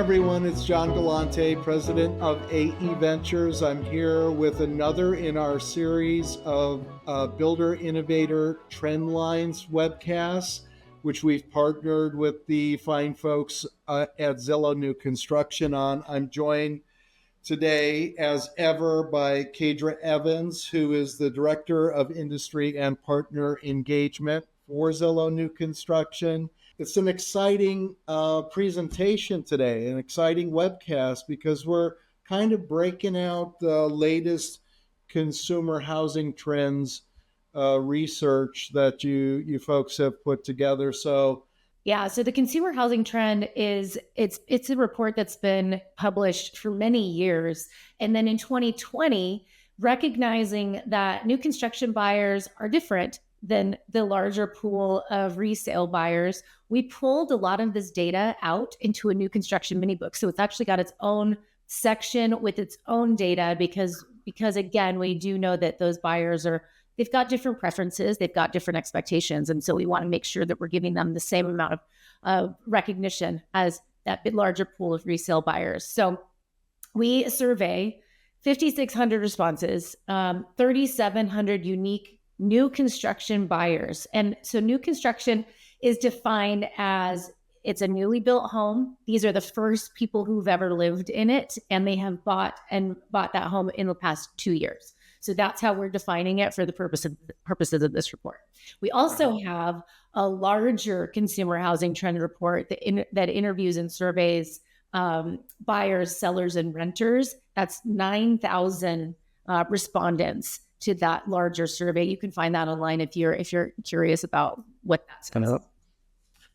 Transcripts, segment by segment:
everyone, it's John Galante, president of AE Ventures. I'm here with another in our series of Builder Innovator Trendlines webcasts, which we've partnered with the fine folks at Zillow New Construction on. I'm joined today, as ever, by Quadra Evans, who is the Director of Industry and Partner Engagement for Zillow New Construction. It's an exciting presentation today, an exciting webcast, because we're kind of breaking out the latest consumer housing trends research that you folks have put together. So the consumer housing trend it's a report that's been published for many years. And then in 2020, recognizing that new construction buyers are different than the larger pool of resale buyers, we pulled a lot of this data out into a new construction mini book. So it's actually got its own section with its own data because again, we do know that those buyers they've got different preferences, they've got different expectations. And so we want to make sure that we're giving them the same amount of recognition as that bit larger pool of resale buyers. So we survey 5,600 responses, 3,700 unique new construction buyers. And so new construction is defined as it's a newly built home. These are the first people who've ever lived in it, and they have bought that home in the past 2 years. So that's how we're defining it for the purposes of this report. We also have a larger consumer housing trend report that interviews and surveys buyers, sellers, and renters. That's 9,000 respondents to that larger survey. You can find that online if you're curious about what that's going to.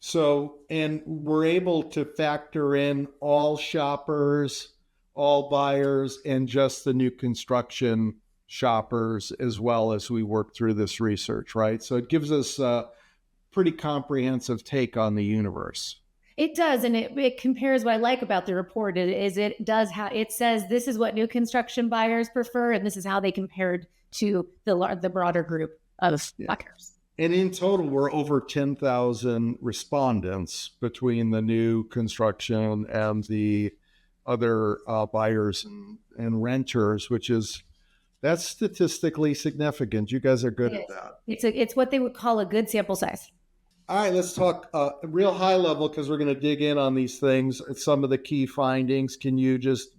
So, and we're able to factor in all shoppers, all buyers, and just the new construction shoppers as well as we work through this research, right? So it gives us a pretty comprehensive take on the universe. It does, and it compares. What I like about the report is it says this is what new construction buyers prefer, and this is how they compared to the broader group of buyers. And in total, we're over 10,000 respondents between the new construction and the other buyers and renters, that's statistically significant. You guys are good at that. It's what they would call a good sample size. All right, let's talk real high level, because we're going to dig in on these things. Some of the key findings. Can you just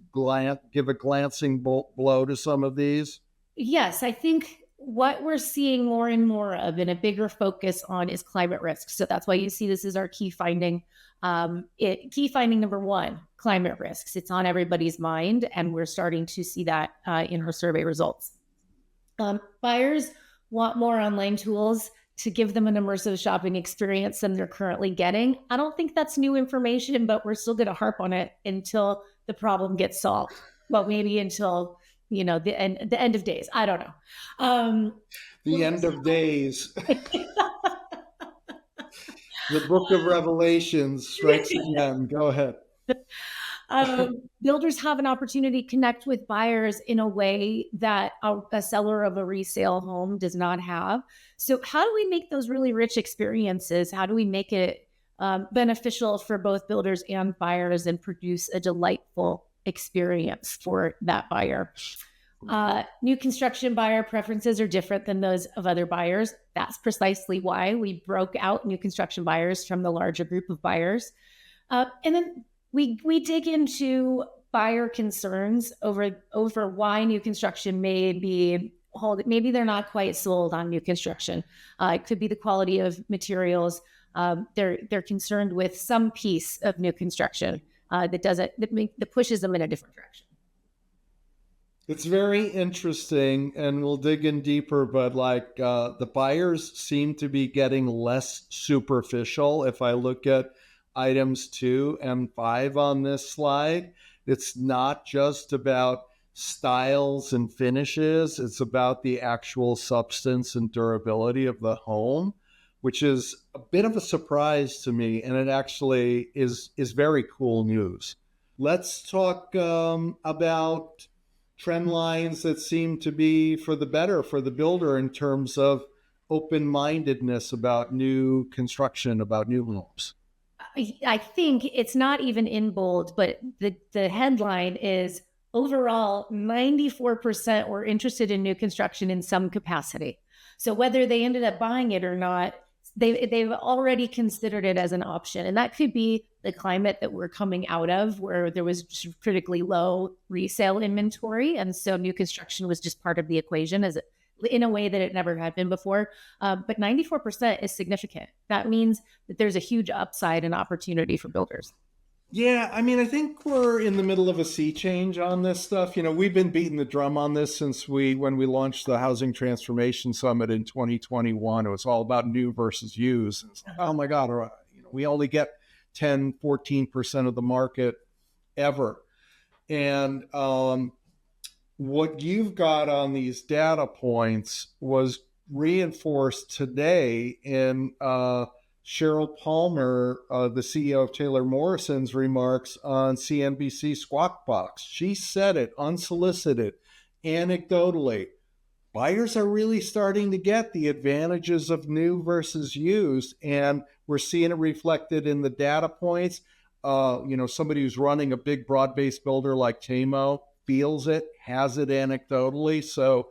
give a glancing blow to some of these? Yes, I think what we're seeing more and more of and a bigger focus on is climate risk. So that's why you see this is our key finding. Key finding number one, climate risks. It's on everybody's mind, and we're starting to see that in her survey results. Buyers want more online tools to give them an immersive shopping experience than they're currently getting. I don't think that's new information, but we're still going to harp on it until the problem gets solved. Well, maybe until the end of days. I don't know. The end of days. The book of Revelations strikes again. Go ahead. Builders have an opportunity to connect with buyers in a way that a seller of a resale home does not have. So how do we make those really rich experiences? How do we make it beneficial for both builders and buyers and produce a delightful experience for that buyer? New construction buyer preferences are different than those of other buyers. That's precisely why we broke out new construction buyers from the larger group of buyers. And then we dig into buyer concerns over why new construction maybe they're not quite sold on new construction. It could be the quality of materials. They're concerned with some piece of new construction that pushes them in a different direction. It's very interesting, and we'll dig in deeper, but the buyers seem to be getting less superficial. If I look at items 2 and 5 on this slide, it's not just about styles and finishes. It's about the actual substance and durability of the home, which is a bit of a surprise to me, and it actually is very cool news. Let's talk about trend lines that seem to be for the better for the builder in terms of open-mindedness about new construction, about new homes. I think it's not even in bold, but the headline is overall 94% were interested in new construction in some capacity. So whether they ended up buying it or not, they've already considered it as an option. And that could be the climate that we're coming out of, where there was critically low resale inventory. And so new construction was just part of the equation as in a way that it never had been before. But 94% is significant. That means that there's a huge upside and opportunity for builders. Yeah, I mean, I think we're in the middle of a sea change on this stuff. We've been beating the drum on this since when we launched the Housing Transformation Summit in 2021. It was all about new versus used. And it's like, oh my God, we only get 10, 14% of the market ever. And what you've got on these data points was reinforced today in Cheryl Palmer, the CEO of Taylor Morrison's remarks on CNBC Squawk Box. She said it unsolicited, anecdotally. Buyers are really starting to get the advantages of new versus used, and we're seeing it reflected in the data points. Somebody who's running a big broad-based builder like Tamo feels it, has it anecdotally. So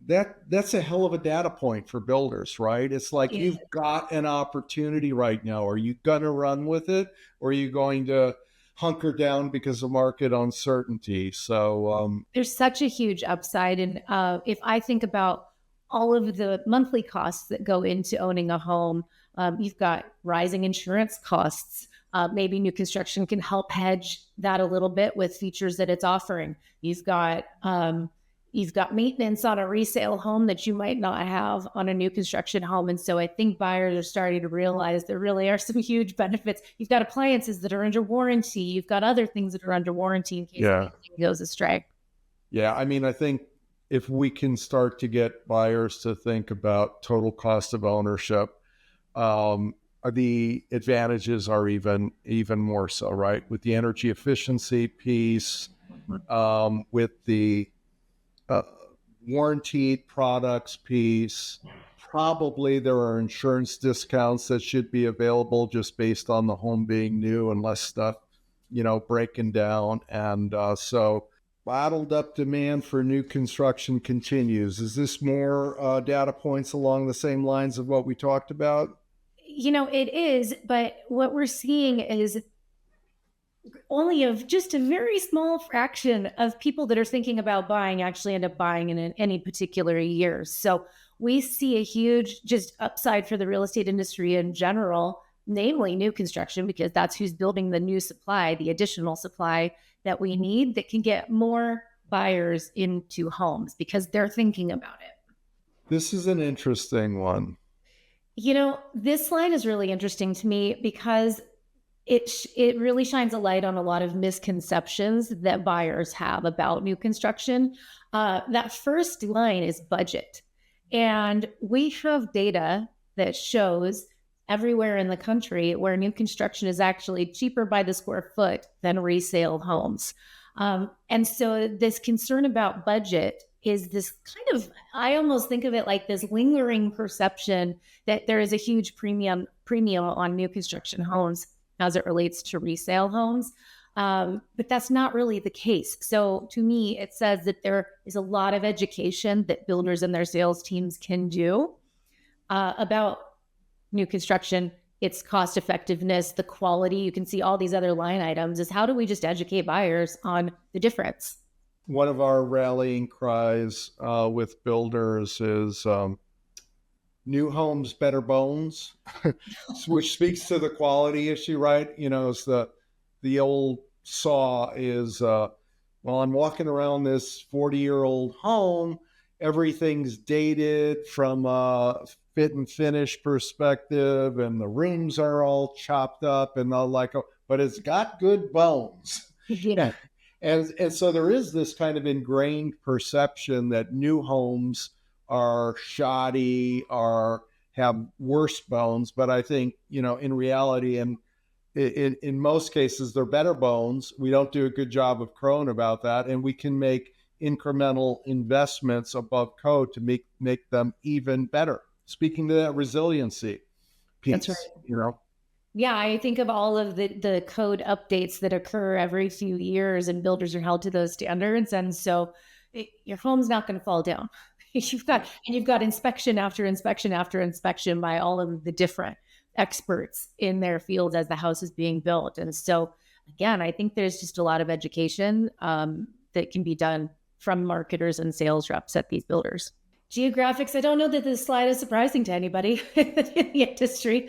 that's a hell of a data point for builders, right? It's like, you've got an opportunity right now. Are you going to run with it, or are you going to hunker down because of market uncertainty? So there's such a huge upside. And if I think about all of the monthly costs that go into owning a home, you've got rising insurance costs. Maybe new construction can help hedge that a little bit with features that it's offering. You've got maintenance on a resale home that you might not have on a new construction home. And so I think buyers are starting to realize there really are some huge benefits. You've got appliances that are under warranty. You've got other things that are under warranty in case anything goes astray. Yeah, I mean, I think if we can start to get buyers to think about total cost of ownership, the advantages are even more so, right? With the energy efficiency piece, with the warranted products piece, probably there are insurance discounts that should be available just based on the home being new and less stuff, breaking down. And so bottled up demand for new construction continues. Is this more data points along the same lines of what we talked about? It is, but what we're seeing is only of just a very small fraction of people that are thinking about buying actually end up buying in any particular year. So we see a huge just upside for the real estate industry in general, namely new construction, because that's who's building the new supply, the additional supply that we need that can get more buyers into homes because they're thinking about it. This is an interesting one. This line is really interesting to me because it really shines a light on a lot of misconceptions that buyers have about new construction. That first line is budget. And we have data that shows everywhere in the country where new construction is actually cheaper by the square foot than resale homes. And so this concern about budget is this kind of, I almost think of it like this lingering perception that there is a huge premium on new construction homes as it relates to resale homes. But that's not really the case. So to me, it says that there is a lot of education that builders and their sales teams can do about new construction, its cost effectiveness, the quality. You can see all these other line items is how do we just educate buyers on the difference? One of our rallying cries with builders is new homes, better bones, which speaks to the quality issue, right? It's the old saw is, well, I'm walking around this 40-year-old home. Everything's dated from a fit and finish perspective, and the rooms are all chopped up and all but it's got good bones. Yeah. And so there is this kind of ingrained perception that new homes are shoddy or have worse bones. But I think, in reality, and in most cases, they're better bones. We don't do a good job of crowing about that. And we can make incremental investments above code to make them even better. Speaking to that resiliency piece, That's right. Yeah, I think of all of the code updates that occur every few years, and builders are held to those standards, and so your home's not going to fall down. You've got inspection after inspection after inspection by all of the different experts in their field as the house is being built, and so again, I think there's just a lot of education that can be done from marketers and sales reps at these builders. Geographics, I don't know that this slide is surprising to anybody in the industry.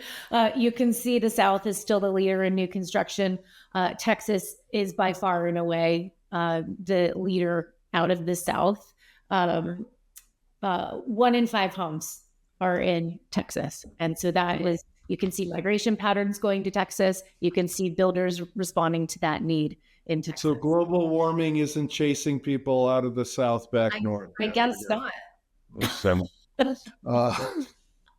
You can see the South is still the leader in new construction. Texas is by far and away the leader out of the South. 1 in 5 homes are in Texas. And so you can see migration patterns going to Texas. You can see builders responding to that need in Texas. So global warming isn't chasing people out of the South back north. I guess not.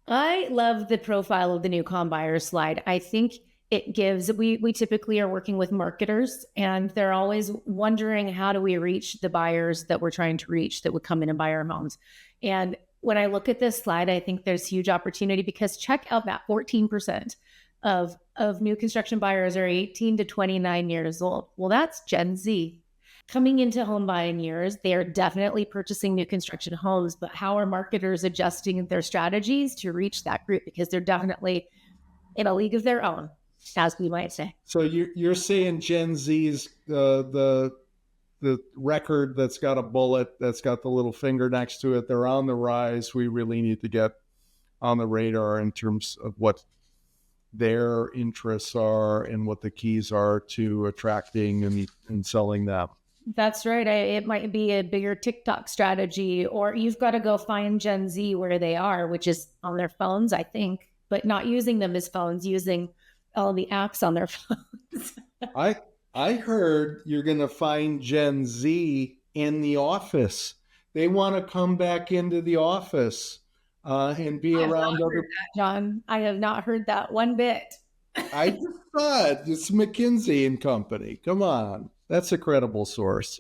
I love the profile of the new com buyer slide. I think it gives, we typically are working with marketers, and they're always wondering, how do we reach the buyers that we're trying to reach that would come in and buy our homes? And when I look at this slide, I think there's huge opportunity, because check out that 14% of new construction buyers are 18 to 29 years old. Well, that's Gen Z. Coming into home buying years, they are definitely purchasing new construction homes, but how are marketers adjusting their strategies to reach that group? Because they're definitely in a league of their own, as we might say. So you're saying Gen Z's the record that's got a bullet, that's got the little finger next to it, they're on the rise. We really need to get on the radar in terms of what their interests are and what the keys are to attracting and selling them. That's right. It might be a bigger TikTok strategy, or you've got to go find Gen Z where they are, which is on their phones, I think, but not using them as phones, using all the apps on their phones. I heard you're going to find Gen Z in the office. They want to come back into the office and be around other. John, I have not heard that one bit. I just thought it's McKinsey and Company. Come on. That's a credible source.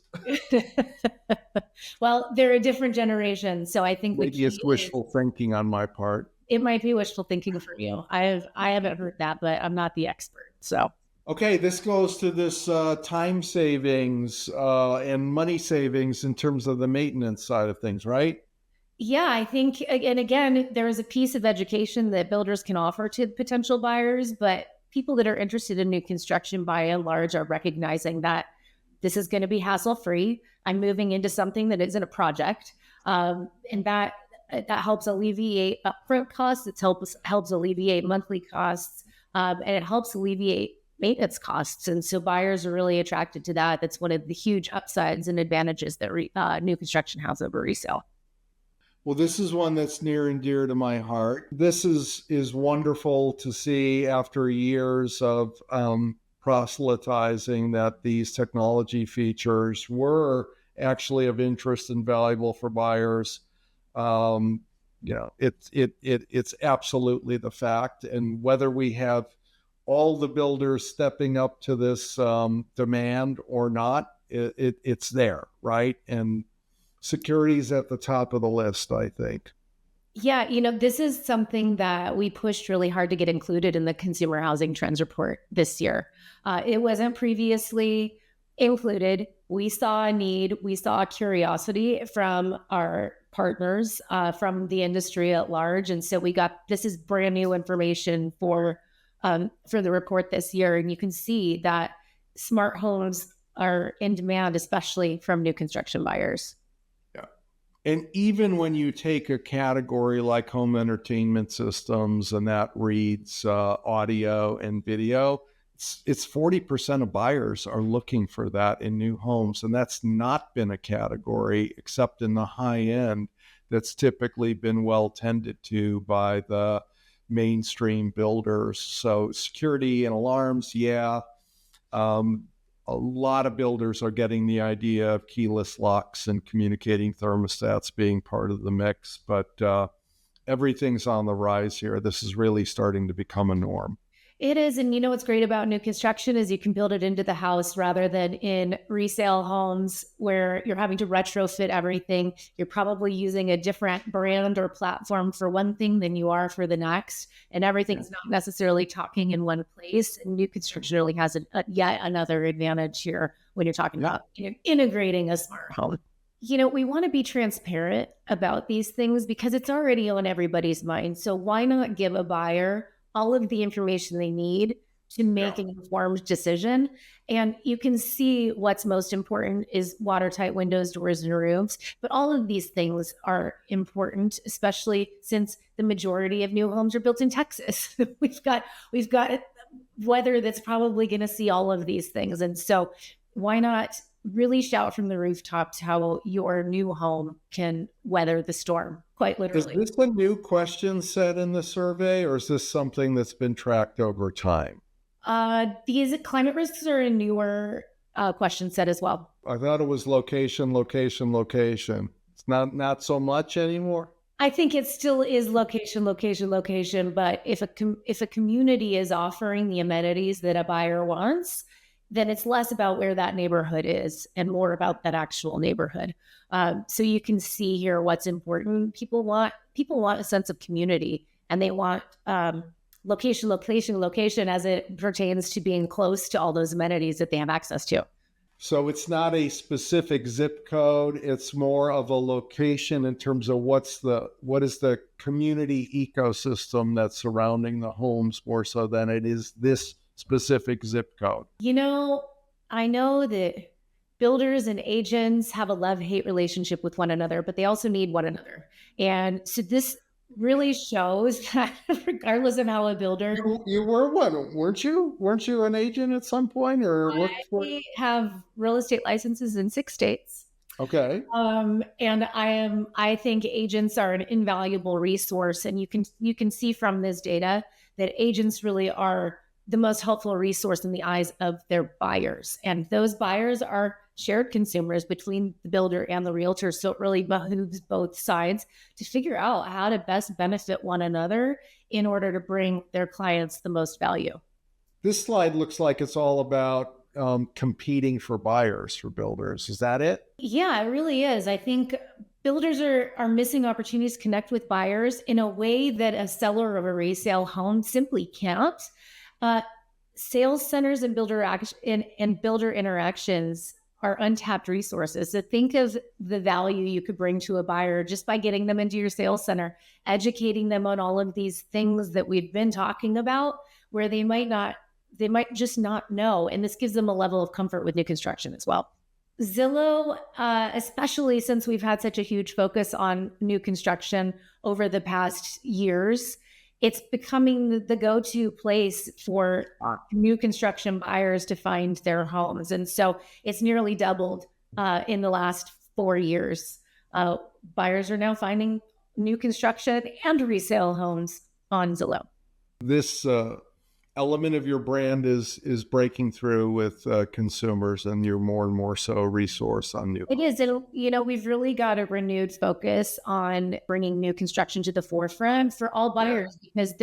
Well, they're a different generation, so I think maybe it's wishful thinking on my part. It might be wishful thinking for you. I haven't heard that, but I'm not the expert. So okay, this goes to this time savings and money savings in terms of the maintenance side of things, right? Yeah, I think, and again, there is a piece of education that builders can offer to potential buyers, but people that are interested in new construction by and large are recognizing that this is going to be hassle-free. I'm moving into something that isn't a project. And that helps alleviate upfront costs. It helps alleviate monthly costs, and it helps alleviate maintenance costs. And so buyers are really attracted to that. That's one of the huge upsides and advantages that new construction has over resale. Well, this is one that's near and dear to my heart. This is wonderful to see after years of proselytizing that these technology features were actually of interest and valuable for buyers. It's absolutely the fact. And whether we have all the builders stepping up to this demand or not, it's there, right? And security is at the top of the list, I think. Yeah, this is something that we pushed really hard to get included in the Consumer Housing Trends Report this year. It wasn't previously included. We saw a need, we saw a curiosity from our partners, from the industry at large. And so this is brand new information for the report this year. And you can see that smart homes are in demand, especially from new construction buyers. And even when you take a category like home entertainment systems and that reads audio and video, it's 40% of buyers are looking for that in new homes. And that's not been a category, except in the high end, that's typically been well tended to by the mainstream builders. So security and alarms, yeah. A lot of builders are getting the idea of keyless locks and communicating thermostats being part of the mix, but everything's on the rise here. This is really starting to become a norm. It is. And you know what's great about new construction is you can build it into the house rather than in resale homes where you're having to retrofit everything. You're probably using a different brand or platform for one thing than you are for the next. And everything's not necessarily talking in one place. And new construction really has yet another advantage here when you're talking about integrating a smart home. We want to be transparent about these things because it's already on everybody's mind. So why not give a buyer all of the information they need to make an informed decision? And you can see what's most important is watertight windows, doors, and roofs. But all of these things are important, especially since the majority of new homes are built in Texas. we've got weather that's probably going to see all of these things. And so why not really shout from the rooftops how your new home can weather the storm, quite literally. Is this a new question set in the survey, or is this something that's been tracked over time? These climate risks are a newer question set as well. I thought it was location, location, location. It's not so much anymore? I think it still is location, location, location. But if a community is offering the amenities that a buyer wants, then it's less about where that neighborhood is and more about that actual neighborhood. So you can see here what's important. People want a sense of community, and they want location, location, location as it pertains to being close to all those amenities that they have access to. So it's not a specific zip code. It's more of a location in terms of what is the community ecosystem that's surrounding the homes more so than it is this specific zip code. I know that builders and agents have a love-hate relationship with one another, but they also need one another. And so this really shows that regardless of how a builder... You were one, weren't you? Weren't you an agent at some point? I have real estate licenses in 6 states. Okay. And I think agents are an invaluable resource. And you can see from this data that agents really are the most helpful resource in the eyes of their buyers. And those buyers are shared consumers between the builder and the realtor. So it really behooves both sides to figure out how to best benefit one another in order to bring their clients the most value. This slide looks like it's all about competing for buyers for builders. Is that it? Yeah, it really is. I think builders are missing opportunities to connect with buyers in a way that a seller of a resale home simply can't. Sales centers and builder interactions are untapped resources. So think of the value you could bring to a buyer just by getting them into your sales center, educating them on all of these things that we've been talking about, where they might just not know. And this gives them a level of comfort with new construction as well. Zillow, especially since we've had such a huge focus on new construction over the past years, it's becoming the go-to place for new construction buyers to find their homes. And so it's nearly doubled in the last 4 years. Buyers are now finding new construction and resale homes on Zillow. This element of your brand is breaking through with consumers, and you're more and more so a resource on new. It is. We've really got a renewed focus on bringing new construction to the forefront for all buyers, because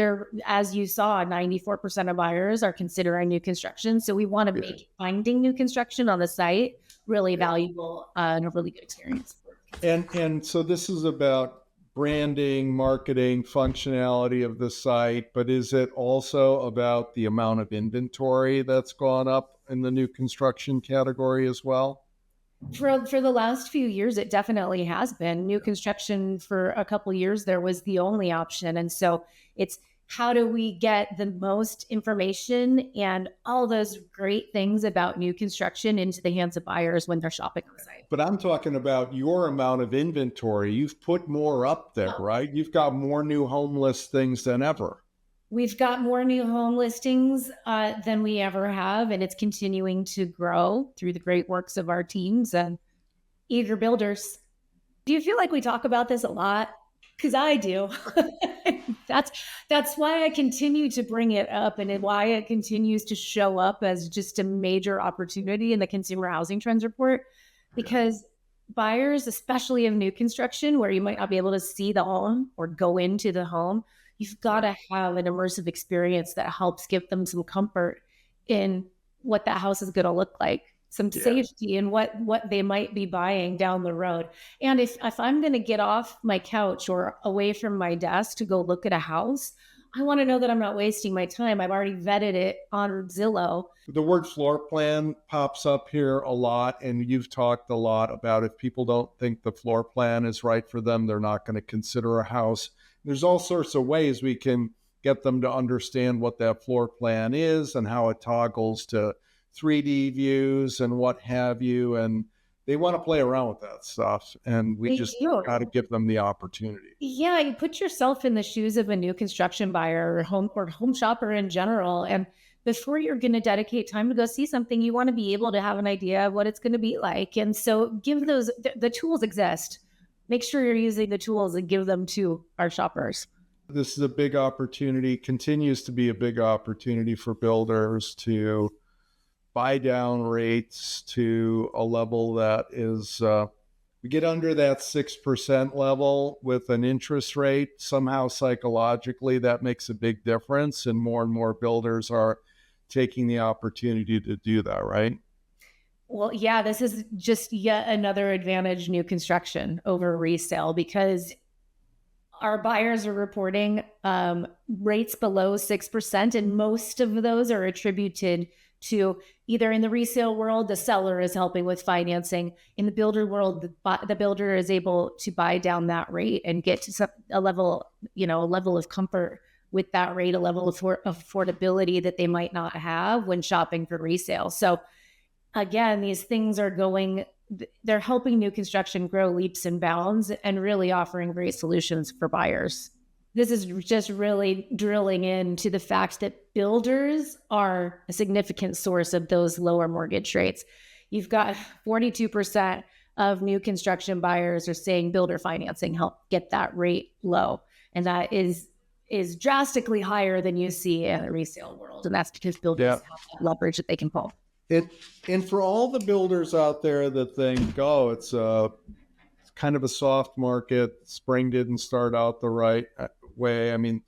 as you saw, 94% of buyers are considering new construction. So we want to make finding new construction on the site really valuable and a really good experience. And so this is about branding, marketing, functionality of the site, but is it also about the amount of inventory that's gone up in the new construction category as well? For the last few years, it definitely has been. New construction for a couple of years there was the only option. And so it's how do we get the most information and all those great things about new construction into the hands of buyers when they're shopping on the site. But I'm talking about your amount of inventory. You've put more up there, right? You've got more new home listings than ever. We've got more new home listings than we ever have, and it's continuing to grow through the great works of our teams and eager builders. Do you feel like we talk about this a lot? Because I do. That's why I continue to bring it up, and why it continues to show up as just a major opportunity in the Consumer Housing Trends Report. Because buyers, especially of new construction, where you might not be able to see the home or go into the home, you've got to have an immersive experience that helps give them some comfort in what that house is going to look like, some safety in what they might be buying down the road. And if I'm going to get off my couch or away from my desk to go look at a house, I want to know that I'm not wasting my time. I've already vetted it on Zillow. The word floor plan pops up here a lot, and you've talked a lot about if people don't think the floor plan is right for them, they're not going to consider a house. There's all sorts of ways we can get them to understand what that floor plan is and how it toggles to 3D views and what have you. And they want to play around with that stuff. And we just got to give them the opportunity. Yeah, you put yourself in the shoes of a new construction buyer or home shopper in general. And before you're going to dedicate time to go see something, you want to be able to have an idea of what it's going to be like. And so give those, the tools exist. Make sure you're using the tools and give them to our shoppers. This is a big opportunity, continues to be a big opportunity for builders to buy down rates to a level that is, we get under that 6% level with an interest rate. Somehow psychologically, that makes a big difference. And more builders are taking the opportunity to do that, right? Well, yeah, this is just yet another advantage new construction over resale, because our buyers are reporting rates below 6%, and most of those are attributed to either in the resale world, the seller is helping with financing. In the builder world, the builder is able to buy down that rate and get to a level of comfort with that rate, a level of affordability that they might not have when shopping for resale. So again, these things they're helping new construction grow leaps and bounds and really offering great solutions for buyers. This is just really drilling into the fact that builders are a significant source of those lower mortgage rates. You've got 42% of new construction buyers are saying builder financing helped get that rate low. And that is drastically higher than you see in the resale world. And that's because builders have that leverage that they can pull. And for all the builders out there that think, it's kind of a soft market, spring didn't start out the right way. I mean,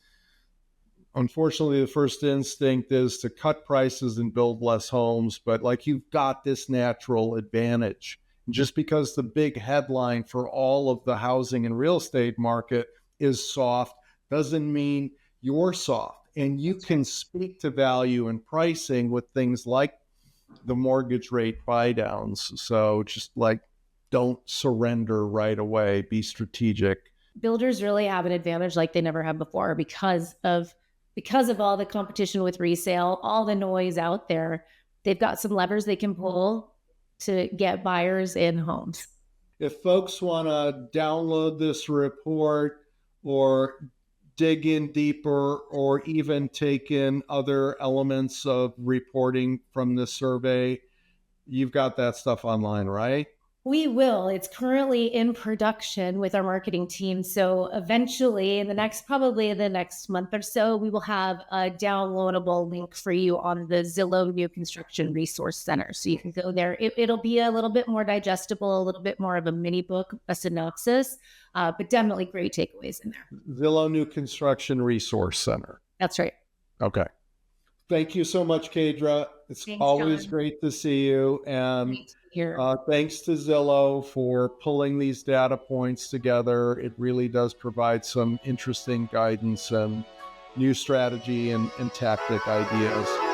unfortunately, the first instinct is to cut prices and build less homes, but like you've got this natural advantage. Just because the big headline for all of the housing and real estate market is soft doesn't mean you're soft. And you can speak to value and pricing with things like the mortgage rate buy downs. So just don't surrender right away. Be strategic. Builders really have an advantage like they never have before because of all the competition with resale, all the noise out there. They've got some levers they can pull to get buyers in homes. If folks want to download this report or dig in deeper or even take in other elements of reporting from this survey, you've got that stuff online, right? We will. It's currently in production with our marketing team. So eventually, probably the next month or so, we will have a downloadable link for you on the Zillow New Construction Resource Center. So you can go there. It'll be a little bit more digestible, a little bit more of a mini book, a synopsis, but definitely great takeaways in there. Zillow New Construction Resource Center. That's right. Okay. Thank you so much, Quadra. Thanks, always John. Great to see you. And thanks to Zillow for pulling these data points together. It really does provide some interesting guidance and new strategy and tactic ideas.